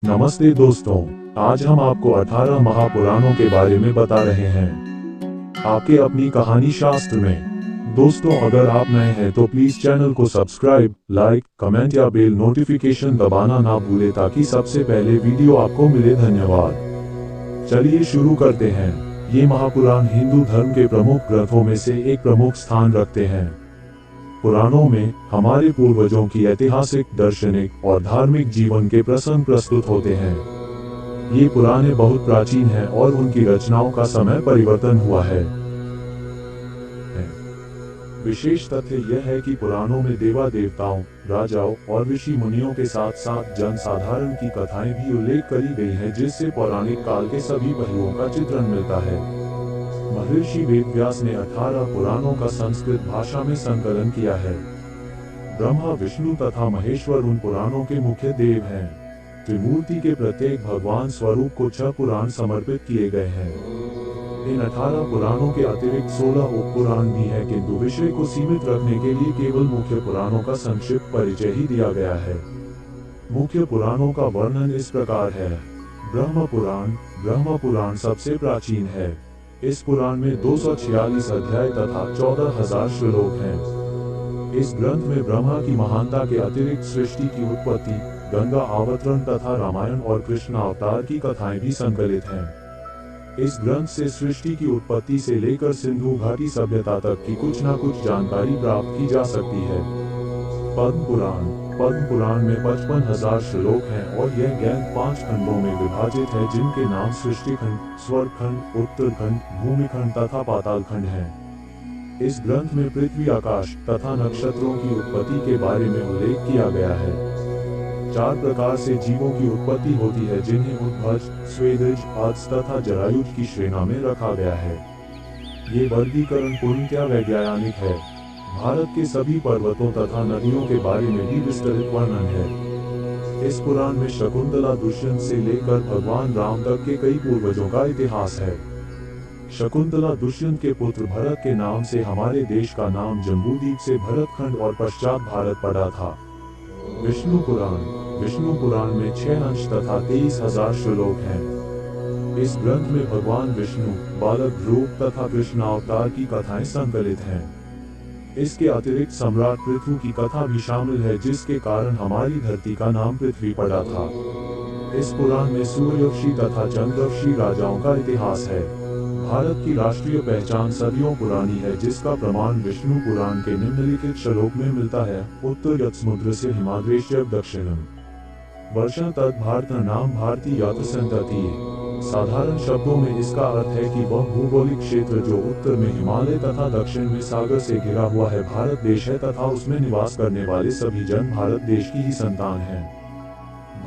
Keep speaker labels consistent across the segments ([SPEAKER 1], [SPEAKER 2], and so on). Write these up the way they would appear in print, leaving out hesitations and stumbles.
[SPEAKER 1] नमस्ते दोस्तों, आज हम आपको 18 महापुराणों के बारे में बता रहे हैं आपके अपनी कहानी शास्त्र में। दोस्तों, अगर आप नए हैं तो प्लीज चैनल को सब्सक्राइब, लाइक, कमेंट या बेल नोटिफिकेशन दबाना ना भूलें ताकि सबसे पहले वीडियो आपको मिले। धन्यवाद। चलिए शुरू करते हैं। ये महापुराण हिंदू धर्म के प्रमुख ग्रंथों में से एक प्रमुख स्थान रखते हैं। पुराणों में हमारे पूर्वजों की ऐतिहासिक, दार्शनिक और धार्मिक जीवन के प्रसंग प्रस्तुत होते हैं। ये पुराने बहुत प्राचीन हैं और उनकी रचनाओं का समय परिवर्तन हुआ है। विशेष तथ्य यह है कि पुराणों में देवा देवताओं, राजाओं और ऋषि मुनियों के साथ साथ जन साधारण की कथाएं भी उल्लेख करी गई हैं, जिससे पौराणिक काल के सभी पहलुओं का चित्रण मिलता है। महर्षि वेदव्यास ने 18 पुराणों का संस्कृत भाषा में संकलन किया है। ब्रह्मा, विष्णु तथा महेश्वर उन पुराणों के मुख्य देव हैं। त्रिमूर्ति के प्रत्येक भगवान स्वरूप को 6 पुराण समर्पित किए गए हैं। इन 18 पुराणों के अतिरिक्त 16 उपपुराण भी हैं, किंतु विषय को सीमित रखने के लिए केवल मुख्य पुराणों का संक्षिप्त परिचय ही दिया गया है। मुख्य पुराणों का वर्णन इस प्रकार है। ब्रह्म पुराण। ब्रह्म पुराण सबसे प्राचीन है। इस पुराण में 246 अध्याय तथा 14,000 श्लोक हैं। इस ग्रंथ में ब्रह्मा की महानता के अतिरिक्त सृष्टि की उत्पत्ति, गंगा अवतरण तथा रामायण और कृष्ण अवतार की कथाएं भी संकलित हैं। इस ग्रंथ से सृष्टि की उत्पत्ति से लेकर सिंधु घाटी सभ्यता तक की कुछ न कुछ जानकारी प्राप्त की जा सकती है। पद्म पुराण। पद्म पुराण में 55,000 श्लोक हैं और यह ज्ञान 5 खंडों में विभाजित है, जिनके नाम सृष्टि खंड, स्वर्ग खंड, उत्तरखंड, भूमिखंड तथा पाताल खंड हैं। इस ग्रंथ में पृथ्वी, आकाश तथा नक्षत्रों की उत्पत्ति के बारे में उल्लेख किया गया है। 4 प्रकार से जीवों की उत्पत्ति होती है, जिन्हें उद्भज, स्वेदज, आद्स तथा जरायुज की श्रेणी में रखा गया है। ये वर्गीकरण पूर्णतया वैज्ञानिक है। भारत के सभी पर्वतों तथा नदियों के बारे में भी विस्तृत वर्णन है। इस पुराण में शकुंतला, दुष्यंत से लेकर भगवान राम तक के कई पूर्वजों का इतिहास है। शकुंतला दुष्यंत के पुत्र भरत के नाम से हमारे देश का नाम जम्बूद्वीप से भरतखंड और पश्चात भारत पड़ा था। विष्णु पुराण। विष्णु पुराण में 6 अंश तथा 23,000 श्लोक हैं। इस ग्रंथ में भगवान विष्णु, बालक ध्रुव तथा कृष्ण अवतार की कथाएं संकलित हैं। इसके अतिरिक्त सम्राट पृथु की कथा भी शामिल है, जिसके कारण हमारी धरती का नाम पृथ्वी पड़ा था। इस पुराण में सूर्यवंशी तथा चंद्रवंशी राजाओं का इतिहास है। भारत की राष्ट्रीय पहचान सदियों पुरानी है, जिसका प्रमाण विष्णु पुराण के निम्नलिखित श्लोक में मिलता है। उत्तर यत् समुद्र से हिमाद्रेश्य दक्षिणम वर्षा तत् भारत नाम भारती यत् संतति। साधारण शब्दों में इसका अर्थ है कि वह भौगोलिक क्षेत्र जो उत्तर में हिमालय तथा दक्षिण में सागर से घिरा हुआ है भारत देश है, तथा उसमें निवास करने वाले सभी जन भारत देश की ही संतान हैं।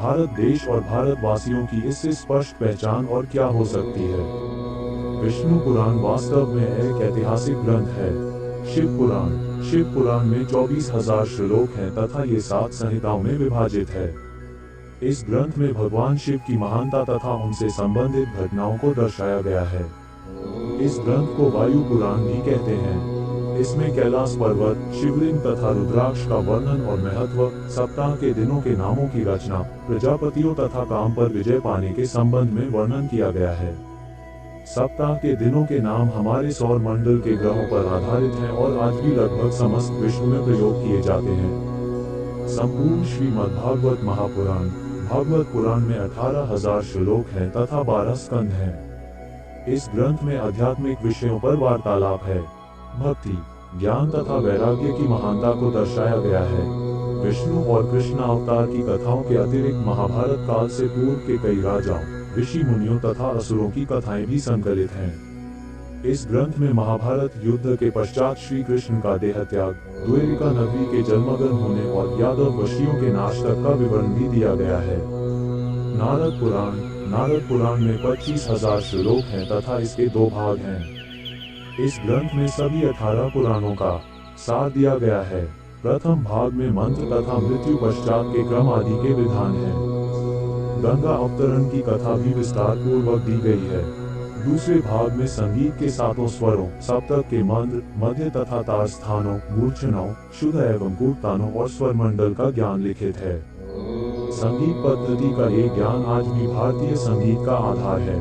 [SPEAKER 1] भारत देश और भारतवासियों की इससे स्पष्ट पहचान और क्या हो सकती है। विष्णु पुराण वास्तव में एक ऐतिहासिक ग्रंथ है। शिव पुराण। शिव पुराण में 24,000 श्लोक हैं तथा ये 7 संहिताओं में विभाजित है। इस ग्रंथ में भगवान शिव की महानता तथा उनसे संबंधित घटनाओं को दर्शाया गया है। इस ग्रंथ को वायु पुराण भी कहते हैं। इसमें कैलाश पर्वत, शिवलिंग तथा रुद्राक्ष का वर्णन और महत्व, सप्ताह के दिनों के नामों की रचना, प्रजापतियों तथा काम पर विजय पाने के संबंध में वर्णन किया गया है। सप्ताह के दिनों के नाम हमारे सौर मंडल के ग्रहों पर आधारित हैं और आज भी लगभग समस्त विश्व में प्रयोग किए जाते हैं। संपूर्ण श्रीमद् भागवत महापुराण। भागवत पुराण में 18,000 श्लोक हैं तथा 12 स्कंध हैं। इस ग्रंथ में आध्यात्मिक विषयों पर वार्तालाप है। भक्ति, ज्ञान तथा वैराग्य की महानता को दर्शाया गया है। विष्णु और कृष्ण अवतार की कथाओं के अतिरिक्त महाभारत काल से पूर्व के कई राजाओं, ऋषि मुनियों तथा असुरों की कथाएं भी संकलित हैं। इस ग्रंथ में महाभारत युद्ध के पश्चात श्री कृष्ण का देह त्याग, द्वारिका नगरी के जलमग्न होने और यादव वशियों के नाश तक का विवरण भी दिया गया है। नारद पुराण। नारद पुराण में 25,000 श्लोक हैं तथा इसके 2 भाग हैं। इस ग्रंथ में सभी 18 पुराणों का सार दिया गया है। प्रथम भाग में मंत्र तथा मृत्यु पश्चात के क्रम आदि के विधान हैं। गंगा अवतरण की कथा भी विस्तार पूर्वक दी गई है। दूसरे भाग में संगीत के 7 स्वरों, सप्तक के मंत्र, मध्य तथा तार स्थानों, मूर्छनाओं, शुद्ध एवं कूटतानों और स्वर मंडल का ज्ञान लिखित है। संगीत पद्धति का ये ज्ञान आज भी भारतीय संगीत का आधार है।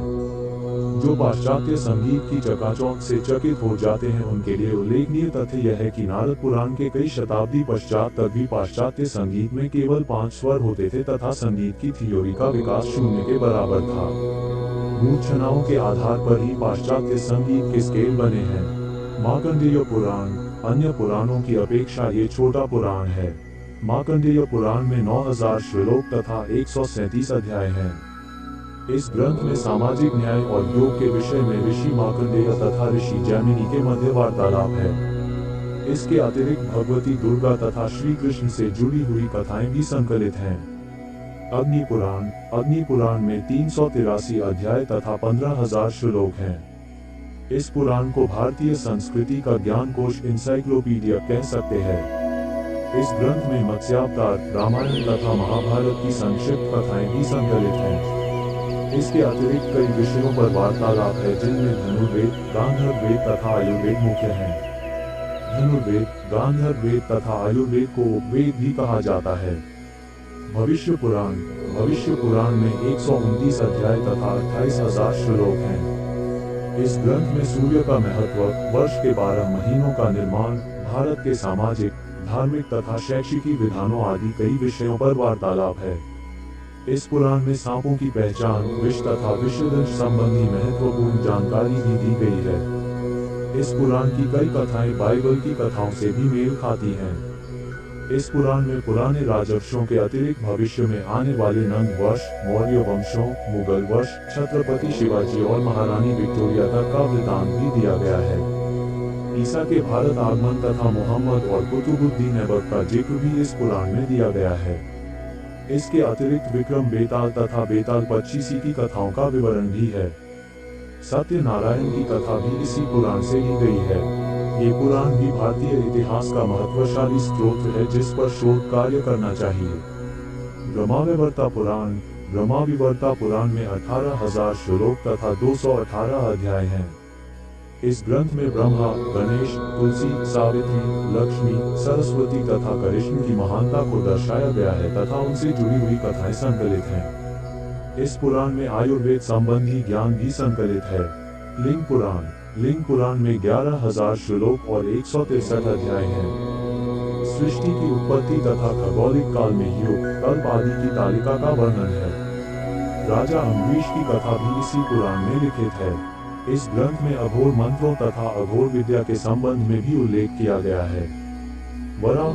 [SPEAKER 1] जो पाश्चात्य संगीत की चकाचौंध से चकित हो जाते हैं, उनके लिए उल्लेखनीय तथ्य यह है कि नारद पुराण के कई शताब्दी पश्चात तक भी पाश्चात्य संगीत में केवल 5 स्वर होते थे तथा संगीत की थ्योरी का विकास 0 के बराबर था। मूर्छनाओं के आधार पर ही पाश्चात्य संगीत के स्केल बने हैं। मार्कंडेय पुराण अन्य पुराणों की अपेक्षा ये छोटा पुराण है। मार्कंडेय पुराण में 9000 श्लोक तथा 137 अध्याय हैं। इस ग्रंथ में सामाजिक न्याय और योग के विषय में ऋषि मार्कंडेय तथा ऋषि जैमिनी के मध्य वार्तालाप है। इसके अतिरिक्त भगवती दुर्गा तथा श्री कृष्ण से जुड़ी हुई कथाएं भी संकलित हैं। अग्नि पुराण में 383 अध्याय तथा 15000 श्लोक हैं। इस पुराण को भारतीय संस्कृति का ज्ञान कोश इंसाइक्लोपीडिया कह सकते हैं। इस ग्रंथ में मत्स्यावतार, रामायण तथा महाभारत की संक्षिप्त कथाएं भी संकलित हैं। इसके अतिरिक्त कई विषयों पर वार्तालाप है, जिनमें धनुर्वेद, गांधर्व वेद तथा आयुर्वेद मुख्य हैं। धनुर्वेद, गांधर्व वेद तथा आयुर्वेद को उपवेद भी कहा जाता है। भविष्य पुराण में 129 अध्याय तथा 28,000 श्लोक हैं। इस ग्रंथ में सूर्य का महत्व, वर्ष के 12 महीनों का निर्माण, भारत के सामाजिक, धार्मिक तथा शैक्षिकी विधानों आदि कई विषयों पर वार्तालाप है। इस पुराण में सांपों की पहचान, विष तथा विषदंश संबंधी महत्वपूर्ण जानकारी भी दी गई है। इस पुराण की कई कथाएं बाइबल की कथाओं से भी मेल खाती हैं। इस पुराण में पुराने राजवंशों के अतिरिक्त भविष्य में आने वाले नंद वंश, मौर्य वंशों, मुगल वंश, छत्रपति शिवाजी और महारानी विक्टोरिया तक का वृतांत भी दिया गया है। ईसा के भारत आगमन तथा मोहम्मद और कुतुबुद्दीन ऐबक का जिक्र भी इस पुराण में दिया गया है। इसके अतिरिक्त विक्रम बेताल तथा बेताल पच्चीसी की कथाओं का विवरण भी है। सत्यनारायण की कथा भी इसी पुराण से ली गई है। ये पुराण भी भारतीय इतिहास का महत्वशाली स्रोत है, जिस पर शोध कार्य करना चाहिए। ब्रह्माविवर्ता पुराण में 18,000 श्लोक तथा 218 अध्याय हैं। इस ग्रंथ में ब्रह्मा, गणेश, तुलसी, सावित्री, लक्ष्मी, सरस्वती तथा कृष्ण की महानता को दर्शाया गया है तथा उनसे जुड़ी हुई कथाएं संकलित हैं। इस पुराण में आयुर्वेद संबंधी ज्ञान भी संकलित है। लिंग पुराण में 11,000 श्लोक और 163 अध्याय हैं। सृष्टि की उत्पत्ति तथा खगोलिक काल में युग, कल्प आदि की तालिका का वर्णन है। राजा अम्बरीश की कथा भी इसी पुराण में लिखित है। इस ग्रंथ में अघोर मंत्रों तथा अघोर विद्या के संबंध में भी उल्लेख किया गया है। वराह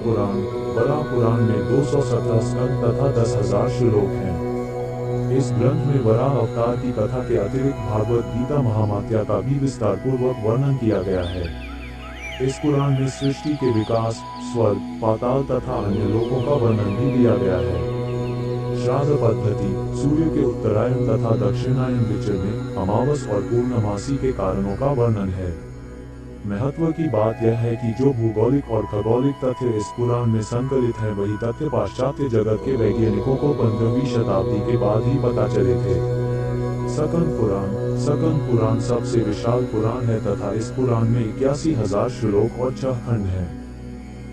[SPEAKER 1] पुराण में 217 स्कंद तथा 10,000 श्लोक हैं। इस ग्रंथ में वराह अवतार की कथा के अतिरिक्त भागवत गीता महामात्या का भी विस्तार पूर्वक वर्णन किया गया है। इस पुराण में सृष्टि के विकास, स्वर्ग, पाताल तथा अन्य लोकों का वर्णन भी दिया गया है। श्राद्ध पद्धति, सूर्य के उत्तरायण तथा दक्षिणायन विचरने, अमावस और पूर्णमासी के कारणों का वर्णन है। महत्व की बात यह है कि जो भूगोलिक और खगोलिक तथ्य इस पुराण में संकलित हैं, वही तथ्य पाश्चात्य जगत के वैज्ञानिकों को 15वीं शताब्दी के बाद ही पता चले थे। सकंद पुराण सबसे विशाल पुराण है तथा इस पुराण में 81,000 श्लोक और 6 खंड हैं।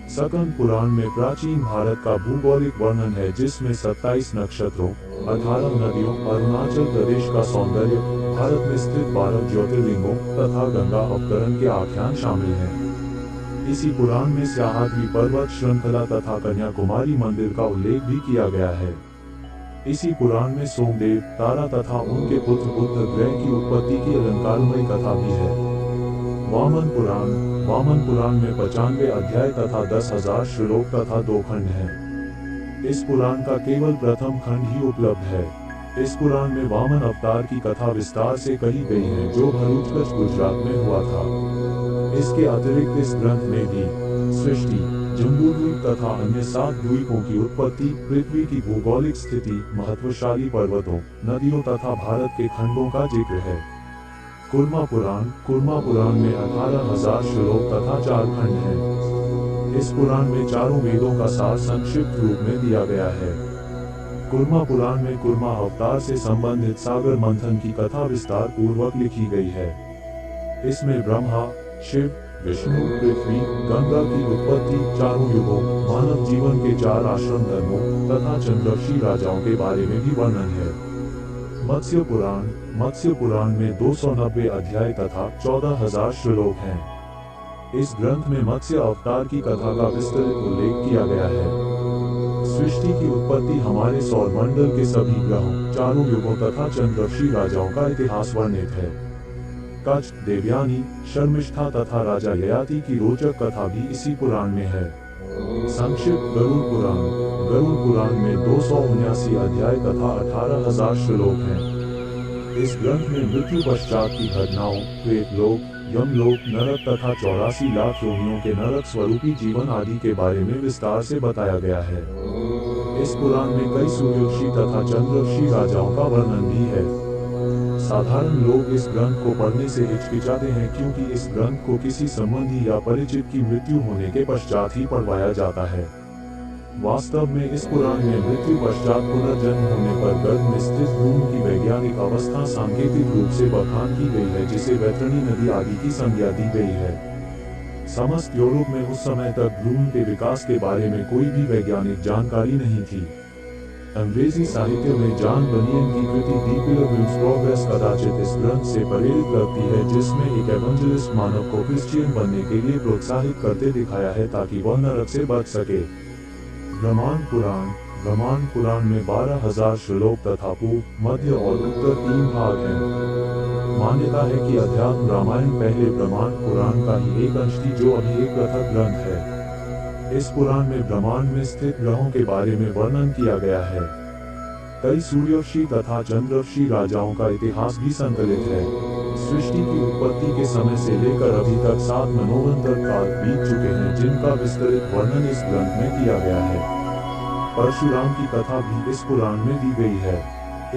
[SPEAKER 1] सकंद पुराण में प्राचीन भारत का भूगोलिक वर्णन है, जिसमें 27 नक्षत्रों, 18 नदियों, अरुणाचल प्रदेश का सौंदर्य, भारत में स्थित 12 ज्योतिर्लिंगों तथा गंगा अवतरण के आख्यान शामिल हैं। इसी पुराण में सह्याद्री पर्वत श्रृंखला तथा कन्याकुमारी मंदिर का उल्लेख भी किया गया है। इसी पुराण में सोमदेव, तारा तथा उनके पुत्र बुध ग्रह की उत्पत्ति की अलंकारमयी कथा भी है। वामन पुराण में 95 अध्याय तथा 10,000 श्लोक तथा 2 खंड हैं। इस पुराण का केवल प्रथम खंड ही उपलब्ध है। इस पुराण में वामन अवतार की कथा विस्तार से कही गई है, जो भरूच गुजरात में हुआ था। इसके अतिरिक्त इस ग्रंथ में भी सृष्टि, जम्बूद्वीप तथा अन्य 7 द्वीपों की उत्पत्ति, पृथ्वी की भूगोलिक स्थिति, महत्वशाली पर्वतों, नदियों तथा भारत के खंडों का जिक्र है। कुर्मा पुराण में 18,000 श्लोक तथा 4 खंड हैं। इस पुराण में चारों वेदों का सार संक्षिप्त रूप में दिया गया है। कुर्मा पुराण में कुर्मा अवतार से संबंधित सागर मंथन की कथा विस्तार पूर्वक लिखी गई है। इसमें ब्रह्मा, शिव, विष्णु, पृथ्वी, गंगा की उत्पत्ति, चारों युगों, मानव जीवन के 4 आश्रम धर्मों तथा चंद्रवंशी राजाओं के बारे में भी वर्णन है। मत्स्य पुराण में 290 अध्याय तथा 14,000 श्लोक हैं। इस ग्रंथ में मत्स्य अवतार की कथा का विस्तृत उल्लेख किया गया है। सृष्टि की उत्पत्ति, हमारे सौरमंडल के सभी ग्रहों, चारों युगों तथा चंद्रवंशी राजाओं का इतिहास वर्णित है। कच्छ, देवयानी, शर्मिष्ठा तथा राजा ययाति की रोचक कथा भी इसी पुराण में है। संक्षिप्त गरुड़ पुराण में 279 अध्याय तथा 18,000 श्लोक हैं। इस ग्रंथ में मृत्यु पश्चात की घटनाओं, प्रेतलोक, यमलोक, नरक तथा 84 लाख योनियों के नरक स्वरूपी जीवन आदि के बारे में विस्तार से बताया गया है। इस पुराण में कई सूर्यवंशी तथा चंद्रवंशी राजाओं का वर्णन भी है। साधारण लोग इस ग्रंथ को पढ़ने से हिचकिचाते हैं क्योंकि इस ग्रंथ को किसी संबंधी या परिचित की मृत्यु होने के पश्चात ही पढ़वाया जाता है। वास्तव में इस पुराण में मृत्यु पश्चात पुनर्जन्म होने पर गर्भ में स्थित भ्रूण की वैज्ञानिक अवस्था सांकेतिक रूप से बखान की गई है, जिसे वैतरणी नदी आदि की संज्ञा दी गई है। समस्त यूरोप में उस समय तक भ्रूण के विकास के बारे में कोई भी वैज्ञानिक जानकारी नहीं थी। अंग्रेजी साहित्य में जॉन बनियन की कृति दी पिलग्रिम्स प्रोग्रेस कदाचित इस ग्रंथ से प्रेरित लगती है, जिसमें एक एवेंजलिस्ट मानव को क्रिश्चियन बनने के लिए प्रोत्साहित करते दिखाया है ताकि वह नरक से बच सके। ब्रह्मांड पुराण में 12,000 श्लोक तथा पूर्व, मध्य और उत्तर 3 भाग हैं। मान्यता है कि अध्यात्म रामायण पहले ब्रह्मांड पुराण का ही एक अंश थी, जो अभी एक पृथक ग्रंथ है। इस पुराण में ब्रह्मांड में स्थित ग्रहों के बारे में वर्णन किया गया है। कई सूर्यवंशी तथा चंद्रवंशी राजाओं का इतिहास भी संकलित है। सृष्टि की उत्पत्ति के समय से लेकर अभी तक 7 मनोवंतर काल बीत चुके हैं, जिनका विस्तृत वर्णन इस ग्रंथ में किया गया है। परशुराम की कथा भी इस पुराण में दी गई है।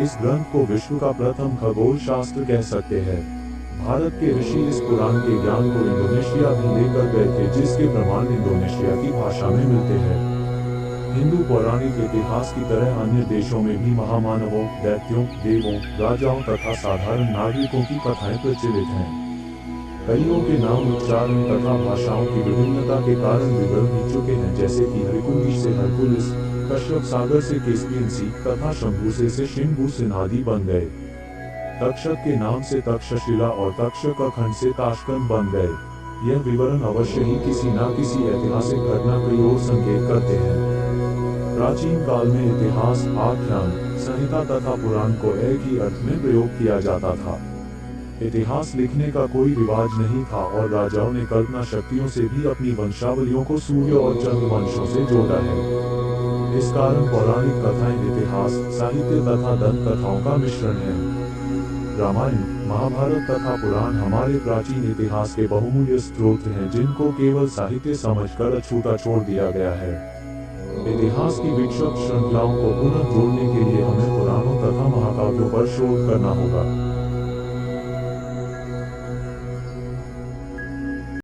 [SPEAKER 1] इस ग्रंथ को विश्व का प्रथम खगोल शास्त्र कह सकते हैं। भारत के ऋषि इस पुराण के ज्ञान को इंडोनेशिया भी लेकर गए थे, जिसके प्रमाण इंडोनेशिया की भाषा में मिलते हैं। हिंदू पौराणिक इतिहास की तरह अन्य देशों में भी महामानवों, दैत्यों, देवों, राजाओं तथा साधारण नागरिकों की कथाएं प्रचलित हैं। कईयों के नाम, उच्चारण तथा भाषाओं की विभिन्नता के कारण बिगड़ भी चुके हैं, जैसे कि हरिकुंडी से हरकुलिस, कश्यप सागर से कैस्पियन सी तथा शंभू से शिंबू आदि बन गए। तक्षक के नाम से तक्षशिला और तक्षक खंड से ताशकंद बन गए। यह विवरण अवश्य ही किसी न किसी ऐतिहासिक घटना की ओर संकेत करते हैं। प्राचीन काल में इतिहास, आख्यान, संहिता तथा पुराण को एक ही अर्थ में प्रयोग किया जाता था। इतिहास लिखने का कोई रिवाज नहीं था और राजाओं ने कल्पना शक्तियों से भी अपनी वंशावलियों को सूर्य और चंद्र वंशों से जोड़ा है। इस कारण पौराणिक कथाएं इतिहास, साहित्य तथा दंत कथाओं का मिश्रण है। रामायण, महाभारत तथा पुराण हमारे प्राचीन इतिहास के बहुमूल्य स्रोत हैं, जिनको केवल साहित्य समझकर अछूता छोड़ दिया गया है। इतिहास की विक्षिप्त श्रृंखलाओं को पुनः जोड़ने के लिए हमें पुराणों तथा महाकाव्यों पर शोध करना होगा।